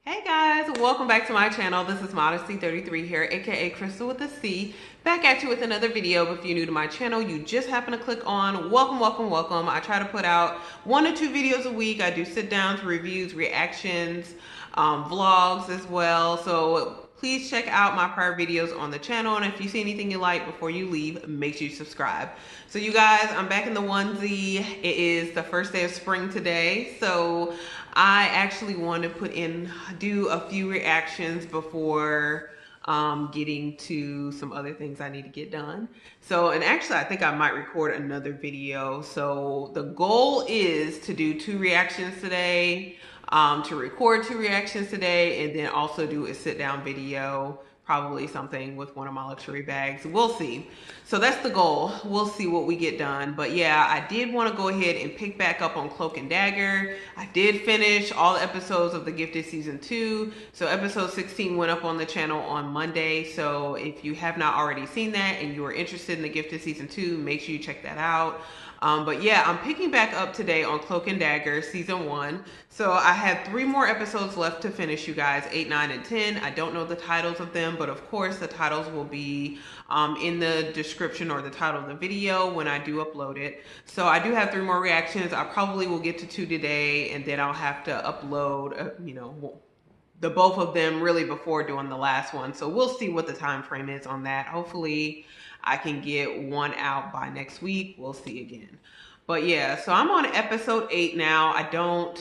Hey guys, welcome back to my channel. This is Modesty33 here, aka Crystal with a C, back at you with another video. If you're new to my channel, you just happen to click on, welcome. I try to put out 1 or 2 videos a week. I do sit downs, reviews, reactions, vlogs as well. So please check out my prior videos on the channel, and if you see anything you like before you leave, make sure you subscribe. So you guys, I'm back in the onesie. It is the first day of spring today, so I actually want to do a few reactions before getting to some other things I need to get done. So, and actually I think I might record another video. So the goal is to do 2 reactions today, to record 2 reactions today, and then also do a sit down video, probably something with one of my luxury bags. We'll see. So that's the goal. We'll see what we get done. But yeah, I did want to go ahead and pick back up on Cloak and Dagger. I did finish all the episodes of The Gifted Season 2. So episode 16 went up on the channel on Monday. So if you have not already seen that and you are interested in The Gifted Season 2, make sure you check that out. But yeah, I'm picking back up today on Cloak and Dagger Season 1. So I have 3 more episodes left to finish, you guys, 8, 9, and 10. I don't know the titles of them, but of course the titles will be in the description or the title of the video when I do upload it. So I do have 3 more reactions. I probably will get to 2 today, and then I'll have to upload, the both of them really before doing the last one. So we'll see what the time frame is on that. Hopefully I can get 1 out by next week. We'll see again. But yeah, so I'm on episode 8 now. I don't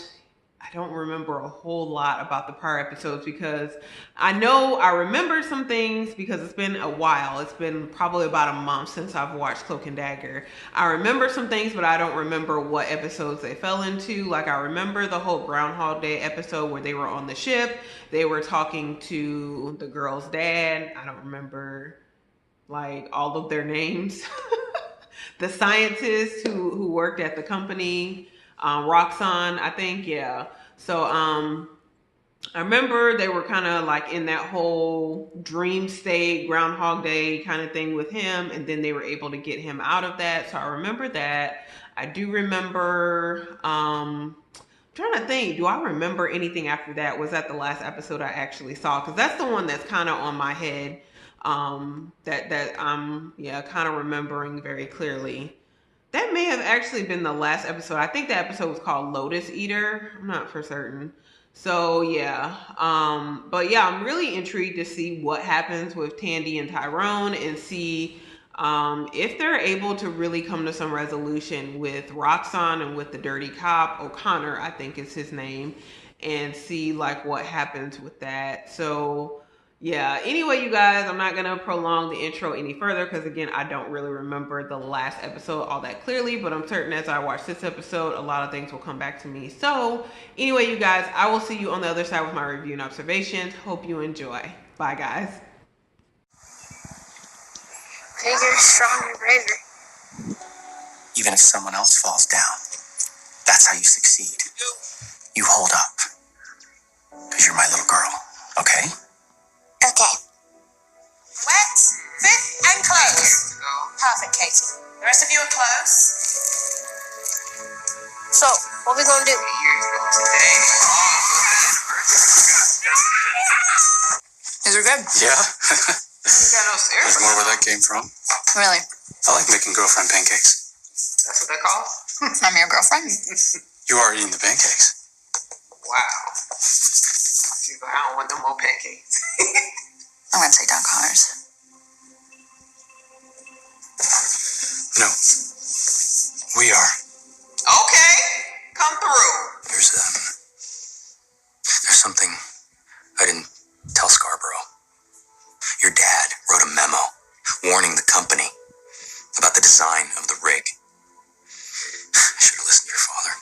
remember a whole lot about the prior episodes because I know I remember some things because it's been a while. It's been probably about a month since I've watched Cloak and Dagger. I remember some things, but I don't remember what episodes they fell into. Like, I remember the whole Groundhog Day episode where they were on the ship. They were talking to the girl's dad. I don't remember like all of their names. The scientist who worked at the company, Roxanne, I think, yeah. So I remember they were kind of like in that whole dream state, Groundhog Day kind of thing with him, and then they were able to get him out of that. So I remember that. I do remember, I'm trying to think, do I remember anything after that? Was that the last episode I actually saw? Because that's the one that's kind of on my head, that I'm, yeah, kind of remembering very clearly. That may have actually been the last episode. I think the episode was called Lotus Eater. I'm not for certain. So yeah, but yeah, I'm really intrigued to see what happens with Tandy and Tyrone, and see if they're able to really come to some resolution with Roxanne and with the dirty cop, O'Connor, I think is his name, and see like what happens with that. So yeah, anyway, you guys, I'm not going to prolong the intro any further because, again, I don't really remember the last episode all that clearly, but I'm certain as I watch this episode, a lot of things will come back to me. So anyway, you guys, I will see you on the other side with my review and observations. Hope you enjoy. Bye, guys. Bigger, stronger, braver. Even if someone else falls down, that's how you succeed. You hold up. Because you're my little girl, okay? Okay. Wet, fit, and close. Perfect, Katie. The rest of you are close. So, what are we going to do? Is it good? Yeah. You got no stairs. There's more where that came from. Really? I like making girlfriend pancakes. That's what they're called? I'm your girlfriend. You are eating the pancakes. Wow. She's like, I don't want no more pancakes. I'm going to take down Connors. No. We are. Okay. Come through. There's something I didn't tell Scarborough. Your dad wrote a memo warning the company about the design of the rig. I should have listened to your father.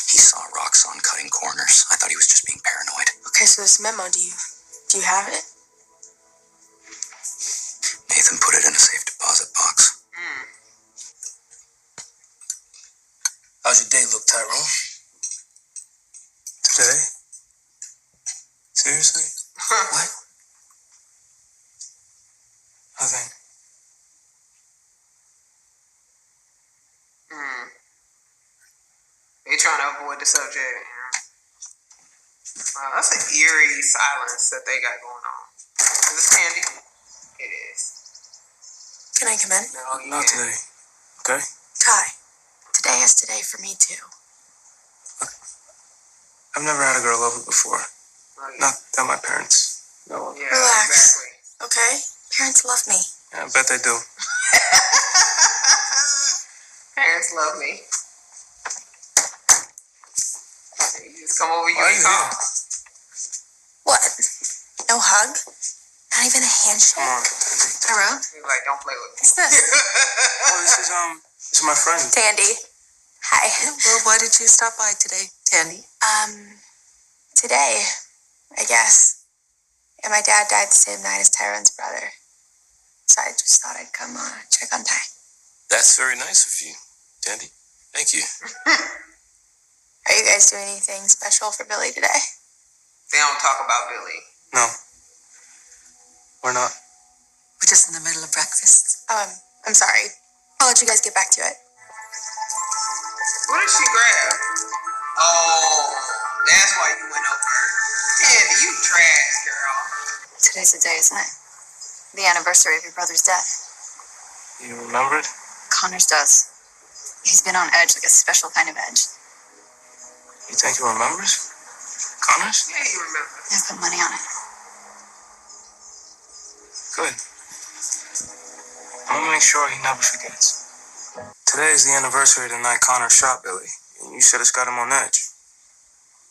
He saw Roxanne cutting corners. I thought he was just being paranoid. Okay, so this memo, do you have it? Nathan put it in a safe deposit box. How's your day look, Tyrone? Today? Seriously? What? Nothing. They trying to avoid the subject. Wow, that's an eerie silence that they got going on. Is this candy? It is. Can I come in? No, you Not can't. today. Okay? Ty, today is today for me too. I've never had a girl love it before. Oh, yeah. Not that my parents know. Yeah, Relax. exactly. Okay? Parents love me. Yeah, I bet they do. Parents love me. You just come over, you Why are and you talk. here? What? No hug? Not even a handshake? Come on, Tandy. Tyrone? He's like, don't play with me. What's this? Oh, this is my friend. Tandy. Hi. Well, why did you stop by today, Tandy? Today, I guess. And my dad died the same night as Tyrone's brother. So I just thought I'd come check on Ty. That's very nice of you, Tandy. Thank you. Are you guys doing anything special for Billy today? They don't talk about Billy. No. We're not. We're just in the middle of breakfast. I'm sorry. I'll let you guys get back to it. What did she grab? Oh, that's why you went over. Tandy, you trash, girl. Today's the day, isn't it? The anniversary of your brother's death. You remembered? Connors does. He's been on edge, like a special kind of edge. You think he remembers? Connors? Yeah, you remember. I've put money on it. Good. I'm gonna make sure he never forgets. Today is the anniversary of the night Connor shot Billy, and you said it's got him on edge.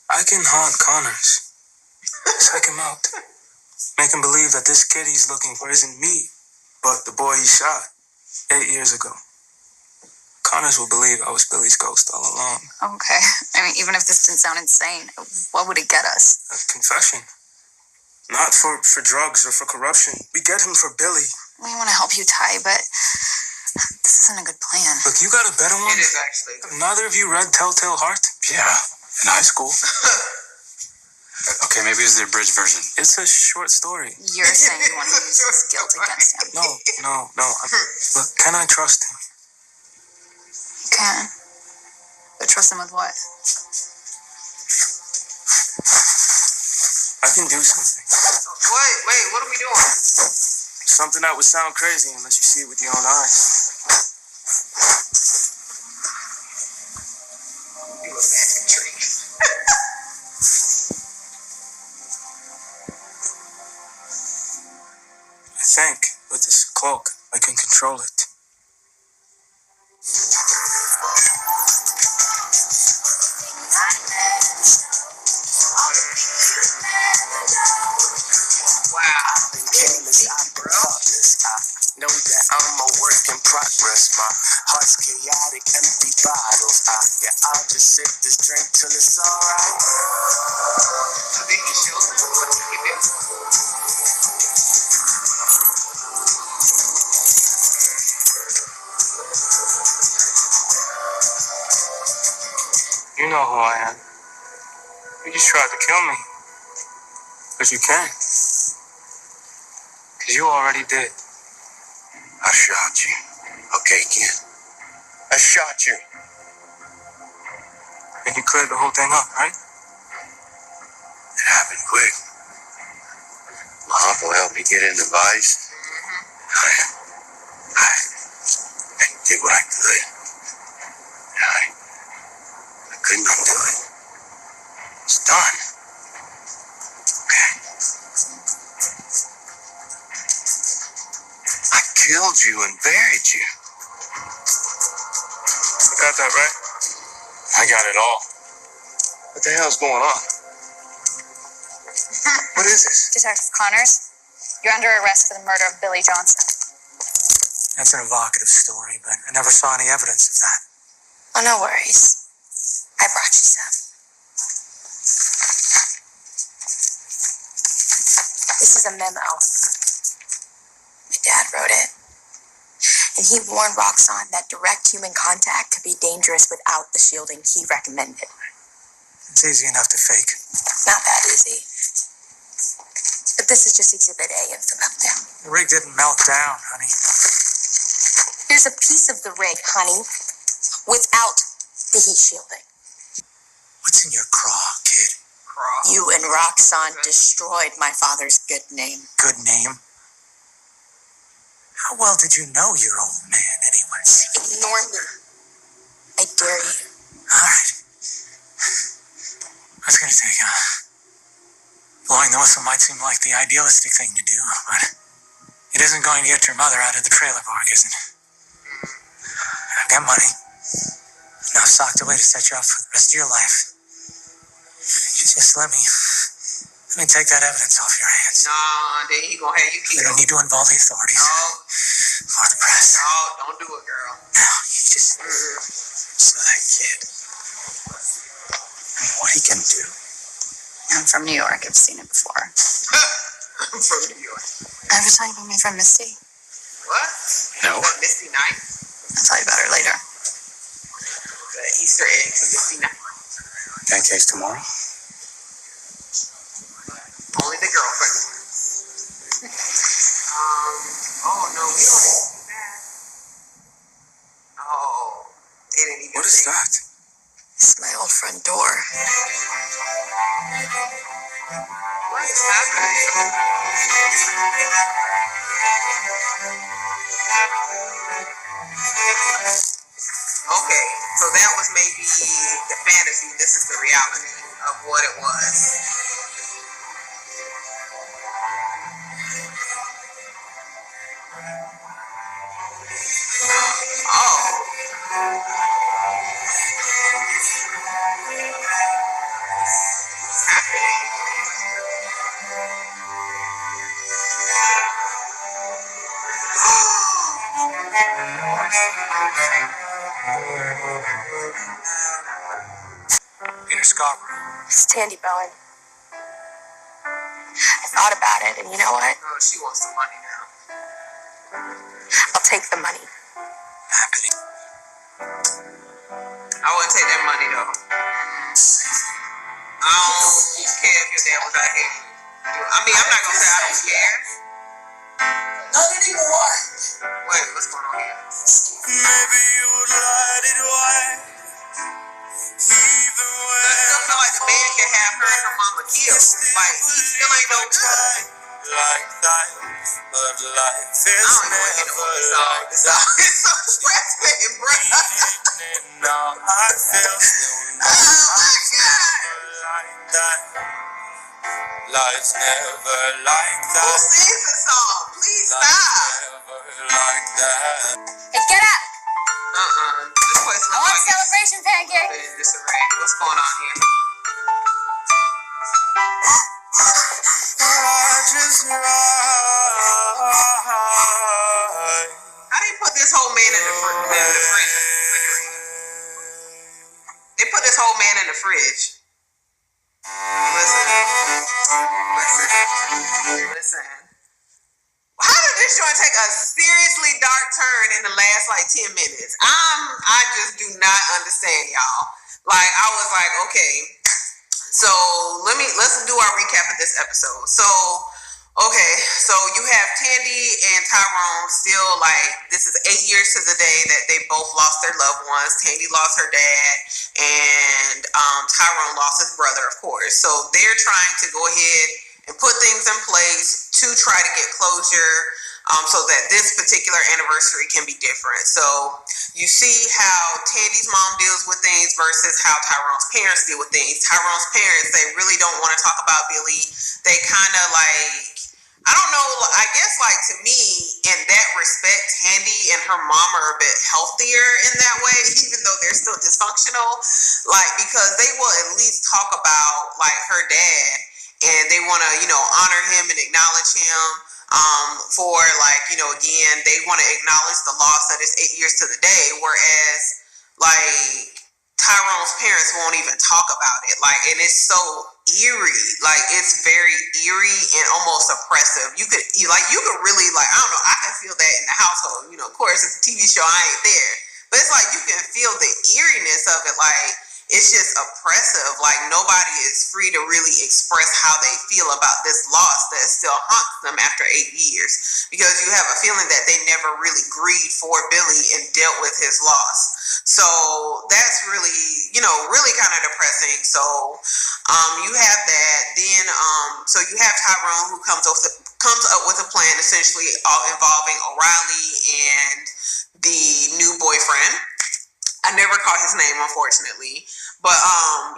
I can haunt Connors. Psych him out. Make him believe that this kid he's looking for isn't me, but the boy he shot 8 years ago. Connors will believe I was Billy's ghost all along. Okay. I mean, even if this didn't sound insane, what would it get us? A confession. Not for drugs or for corruption. We get him for Billy. We want to help you, Ty, but this isn't a good plan. Look, you got a better one? It is actually. Have neither of you read Telltale Heart? Yeah, in high school. Okay, maybe it's the abridged version. It's a short story. You're saying you want to use his guilt against him. No. Look, can I trust him? You can. But trust him with what? I can do something. Wait, what are we doing? Something that would sound crazy unless you see it with your own eyes. You a magic trick. I think with this cloak, I can control it. Wow. Know that I'm a work in progress. My heart's chaotic, empty bottles. I'll just sip this drink till it's alright. So did he show them what he could do? You know who I am. You just tried to kill me. But you can't. Because you already did. I shot you. Okay, kid. I shot you. And you cleared the whole thing up, right? It happened quick. My uncle helped me get into Vice. I did what I could. I couldn't undo it. It's done. Okay. I killed you and buried you. I got that right. I got it all. What the hell's going on? What is this? Detective Connors, you're under arrest for the murder of Billy Johnson. That's an evocative story, but I never saw any evidence of that. Oh, no worries. I brought you some. This is a memo. My dad wrote it. And he warned Roxanne that direct human contact could be dangerous without the shielding he recommended. It's easy enough to fake. Not that easy. But this is just Exhibit A of the meltdown. The rig didn't melt down, honey. Here's a piece of the rig, honey, without the heat shielding. What's in your craw, kid? cross. You and Roxanne destroyed my father's good name. Good name? How well did you know your old man, anyways? Ignore me. I dare you. All right. What's gonna take, blowing the whistle might seem like the idealistic thing to do, but it isn't going to get your mother out of the trailer park, is it? I've got money. Enough socked away to set you up for the rest of your life. Just let me take that evidence off your hands. Nah, then he gonna have you You killed. don't need to involve the authorities. No, Or the press. no, don't do it, girl. Now, you just... So that kid... what he can do. I'm from New York. I've seen it before. I'm from New York. I ever tell you about my friend Misty? What? No. That Misty Night? I'll tell you about her later. The Easter eggs and Misty Night. Pancakes tomorrow? Only the girlfriend. Oh no, we don't see that. Oh, they didn't even What is say. that? It's my old front door. What is happening? Okay, so that was maybe the fantasy. This is the reality of what it was. Oh. What's Peter Scarborough. It's Tandy Bowen. I thought about it, and you know what? Oh, she wants some money now. I'll take the money. Happy. I wouldn't take that money though. I don't care if your dad was out here. I mean, I'm not gonna say I don't care. Not anymore. Wait, what's going on here? Maybe you would light it white. Even I still feel like the man can have her and her mama killed. Like, he still ain't no good. like that, but life I is don't know what hit him never with this song. like This song is so stressful, bro. now I feel Oh my God. like that. Life's never like Who that. sings the song? Please Life's stop. never like that. Hey, get up! This place looks like it's celebration pancake. in disarray. What's going on here? I just ride. How they put this whole man in the fridge? They put this whole man in the fridge. Listen. How did this joint take a seriously dark turn in the last like 10 minutes? I just do not understand, y'all. Like, I was like, okay, so let's do our recap of this episode. So, okay, so you have Tandy and Tyrone still like, this is 8 years to the day that they both lost their loved ones. Tandy lost her dad, and Tyrone lost his brother, of course. So they're trying to go ahead and put things in place to try to get closure, so that this particular anniversary can be different. So you see how Tandy's mom deals with things versus how Tyrone's parents deal with things. Tyrone's parents, they really don't want to talk about Billy. They kind of like, I don't know, I guess like to me, in that respect, Tandy and her mom are a bit healthier in that way, even though they're still dysfunctional. Like, because they will at least talk about like her dad, and they want to, honor him and acknowledge him. For like, again, they want to acknowledge the loss that is 8 years to the day, whereas like Tyrone's parents won't even talk about it. Like, and it's so eerie. Like, it's very eerie and almost oppressive. You could really, like, I don't know, I can feel that in the household. Of course, it's a TV show, I ain't there. But it's like you can feel the eeriness of it. Like, it's just oppressive. Like, nobody is free to really express how they feel about this loss that still haunts them after 8 years, because you have a feeling that they never really grieved for Billy and dealt with his loss. So that's really, really kind of depressing. So you have that. Then so you have Tyrone, who comes up with a plan, essentially involving O'Reilly and the new boyfriend. I never caught his name, unfortunately. But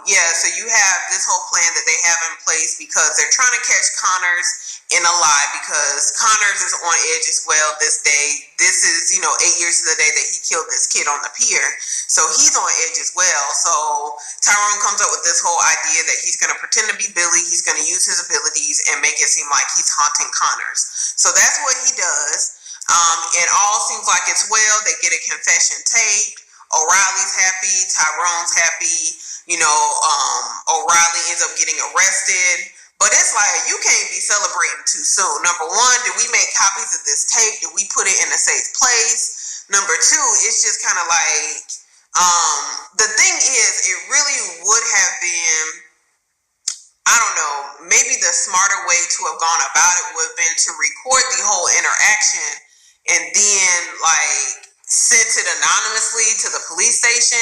yeah, so you have this whole plan that they have in place because they're trying to catch Connors in a lie, because Connors is on edge as well this day. This is, 8 years to the day that he killed this kid on the pier. So he's on edge as well. So Tyrone comes up with this whole idea that he's going to pretend to be Billy. He's going to use his abilities and make it seem like he's haunting Connors. So that's what he does. It all seems like it's well. They get a confession tape. O'Reilly's happy, Tyrone's happy, O'Reilly ends up getting arrested. But it's like, you can't be celebrating too soon. Number one, did we make copies of this tape? Did we put it in a safe place? Number two, it's just kind of like, the thing is, it really would have been, I don't know, maybe the smarter way to have gone about it would have been to record the whole interaction and then, sent it anonymously to the police station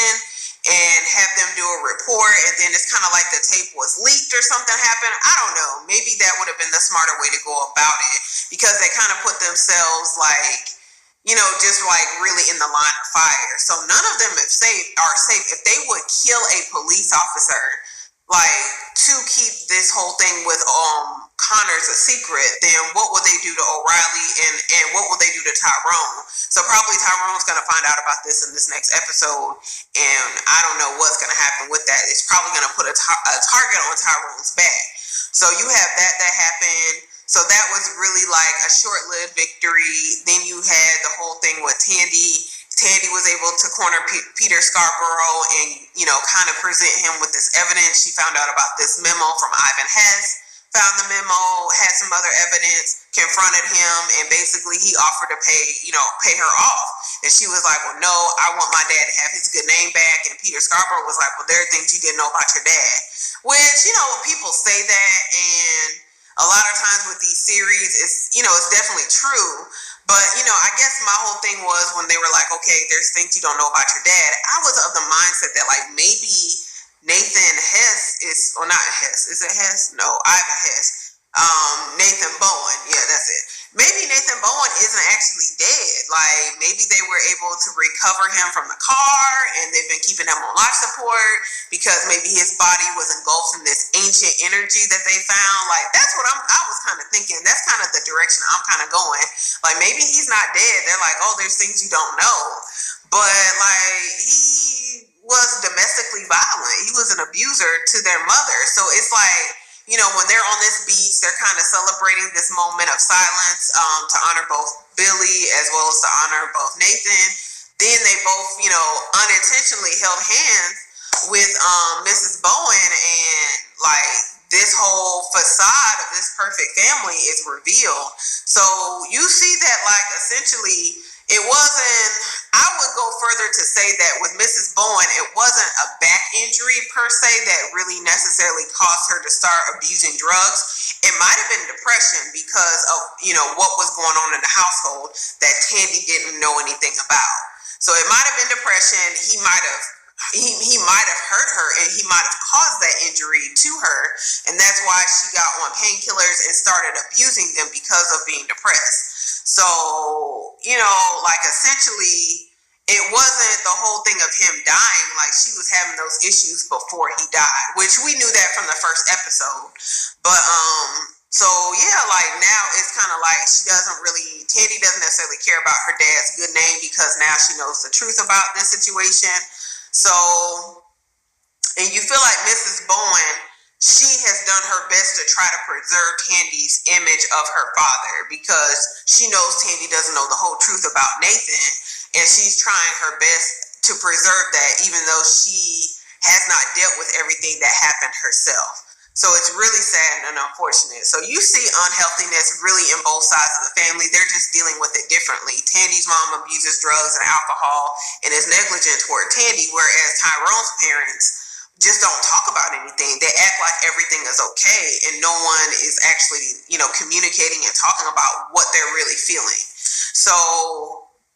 and have them do a report, and then it's kind of like the tape was leaked or something happened. I don't know. Maybe that would have been the smarter way to go about it, because they kind of put themselves just really in the line of fire. So none of them are safe. If they would kill a police officer, to keep this whole thing with Connors a secret, then what will they do to O'Reilly, and what will they do to Tyrone? So probably Tyrone's going to find out about this in this next episode, and I don't know what's going to happen with that. It's probably going to put a target on Tyrone's back. So you have that happened. So that was really a short-lived victory. Then you had the whole thing with Tandy. Tandy was able to corner Peter Scarborough and, kind of present him with this evidence. She found out about this memo from Ivan Hess, found the memo, had some other evidence, confronted him, and basically he offered to pay her off. And she was like, well, no, I want my dad to have his good name back. And Peter Scarborough was like, well, there are things you didn't know about your dad. Which, people say that, and a lot of times with these series, it's definitely true. But, I guess my whole thing was, when they were like, okay, there's things you don't know about your dad, I was of the mindset that, maybe Nathan Hess is, or not Hess, is it Hess? No, Ivan Hess. Nathan Bowen, yeah, that's it. Maybe Nathan Bowen isn't actually dead. Maybe they were able to recover him from the car, and they've been keeping him on life support because maybe his body was engulfed in this ancient energy that they found. That's what I was kind of thinking. That's kind of the direction I'm kind of going. Maybe he's not dead. They're like, oh, there's things you don't know. But, he was domestically violent. He was an abuser to their mother. So it's when they're on this beach, they're kind of celebrating this moment of silence to honor both Billy as well as to honor both Nathan. Then they both, unintentionally held hands with Mrs. Bowen, and this whole facade of this perfect family is revealed. So you see that essentially it wasn't, I would go further to say that with Mrs. Bowen, it wasn't a back injury per se that really necessarily caused her to start abusing drugs. It might have been depression because of, what was going on in the household that Tandy didn't know anything about. So it might have been depression. He might have hurt her, and he might have caused that injury to her. And that's why she got on painkillers and started abusing them because of being depressed. So, essentially, it wasn't the whole thing of him dying. She was having those issues before he died, which we knew that from the first episode. But, so yeah, now it's kind of Tandy doesn't necessarily care about her dad's good name because now she knows the truth about this situation. So, and you feel like Mrs. Bowen, she has done her best to try to preserve Tandy's image of her father, because she knows Tandy doesn't know the whole truth about Nathan, and she's trying her best to preserve that, even though she has not dealt with everything that happened herself. So it's really sad and unfortunate. So you see unhealthiness really in both sides of the family. They're just dealing with it differently. Tandy's mom abuses drugs and alcohol and is negligent toward Tandy, whereas Tyrone's parents just don't talk about anything. They act like everything is okay, and no one is actually, communicating and talking about what they're really feeling. So,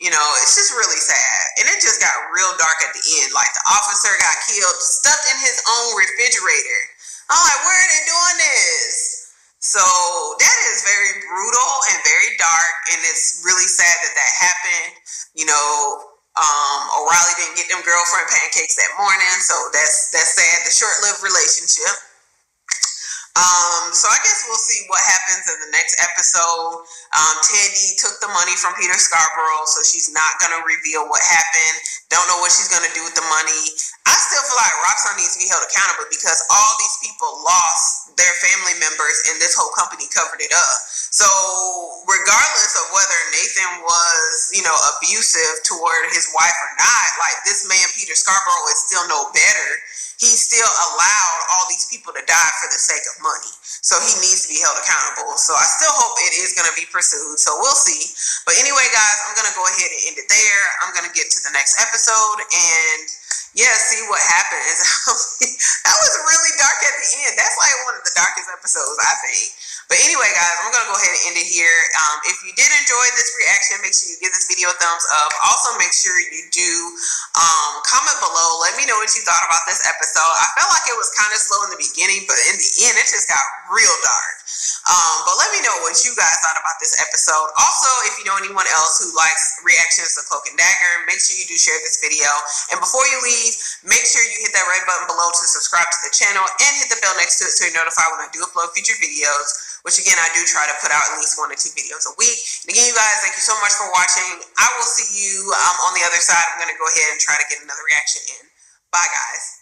it's just really sad. And it just got real dark at the end. Like, the officer got killed, stuffed in his own refrigerator. I'm like, where are they doing this? So that is very brutal and very dark, and it's really sad that happened. O'Reilly didn't get them girlfriend pancakes that morning, so that's sad. The short-lived relationship. So I guess we'll see what happens in the next episode. Tandy took the money from Peter Scarborough, so she's not gonna reveal what happened. Don't know what she's gonna do with the money. I still feel like Roxanne needs to be held accountable because all these people lost their family members, and this whole company covered it up. So regardless of whether Nathan was, abusive toward his wife or not, like, this man Peter Scarborough is still no better. He still allowed all these people to die for the sake of money. So he needs to be held accountable. So I still hope it is going to be pursued. So we'll see. But anyway, guys, I'm going to go ahead and end it there. I'm going to get to the next episode and, see what happens. That was really dark at the end. That's like one of the darkest episodes, I think. But anyway, guys, I'm going to go ahead and end it here. If you did enjoy this reaction, make sure you give this video a thumbs up. Also, make sure you do comment below. Let me know what you thought about this episode. I felt like it was kind of slow in the beginning, but in the end, it just got real dark. But let me know what you guys thought about this episode. Also, if you know anyone else who likes reactions to Cloak and Dagger, make sure you do share this video. And before you leave, make sure you hit that red button below to subscribe to the channel and hit the bell next to it so you're notified when I do upload future videos, which again, I do try to put out at least 1 or 2 videos a week. And again, you guys, thank you so much for watching. I will see you on the other side. I'm going to go ahead and try to get another reaction in. Bye, guys.